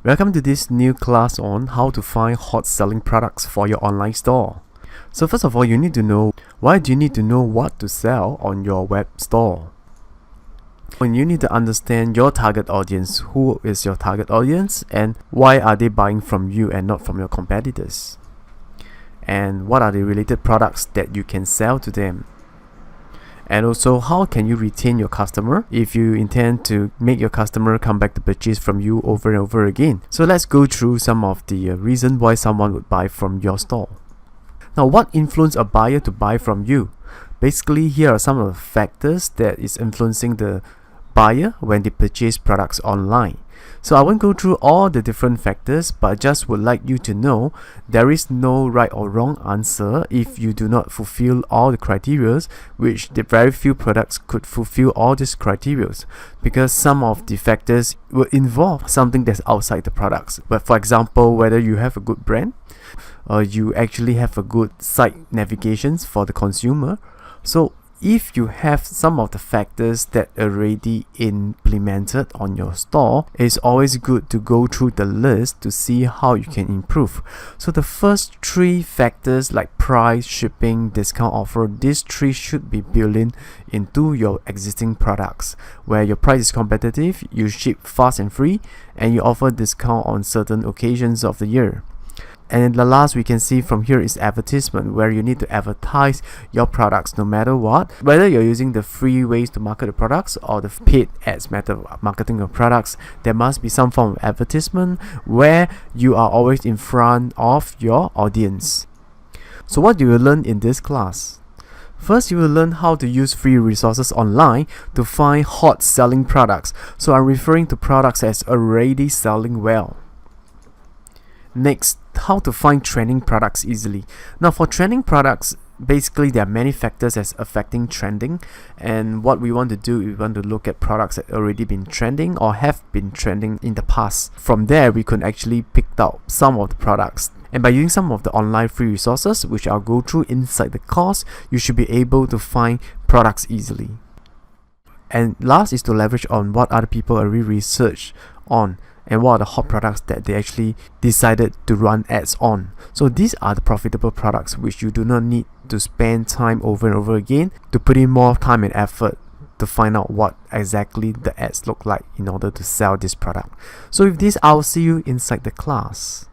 Welcome to this new class on how to find hot selling products for your online store. So first of all, you need to know why do you need to know what to sell on your web store. And you need to understand your target audience, who is your target audience and why are they buying from you and not from your competitors. And what are the related products that you can sell to them. And also, how can you retain your customer if you intend to make your customer come back to purchase from you over and over again. So let's go through some of the reasons why someone would buy from your store. Now, what influences a buyer to buy from you? Basically, here are some of the factors that is influencing the buyer when they purchase products online. So I won't go through all the different factors, but I just would like you to know there is no right or wrong answer if you do not fulfill all the criteria, which the very few products could fulfill all these criteria, because some of the factors will involve something that's outside the products. But for example, whether you have a good brand, or you actually have a good site navigations for the consumer. So if you have some of the factors that are already implemented on your store, it's always good to go through the list to see how you can improve. So the first three factors like price, shipping, discount offer, these three should be built into your existing products, where your price is competitive, you ship fast and free, and you offer discount on certain occasions of the year. And the last we can see from here is advertisement, where you need to advertise your products no matter what. Whether you're using the free ways to market the products or the paid ads method of marketing your products, there must be some form of advertisement where you are always in front of your audience. So what do you learn in this class? First, you will learn how to use free resources online to find hot selling products. So I'm referring to products that's already selling well. Next, how to find trending products easily. Now for trending products, basically there are many factors that's affecting trending, and what we want to do, we want to look at products that already been trending or have been trending in the past. From there, we could actually pick out some of the products, and by using some of the online free resources, which I'll go through inside the course, you should be able to find products easily. And last is to leverage on what other people already researched on and what are the hot products that they actually decided to run ads on. So these are the profitable products which you do not need to spend time over and over again to put in more time and effort to find out what exactly the ads look like in order to sell this product. So with this, I'll see you inside the class.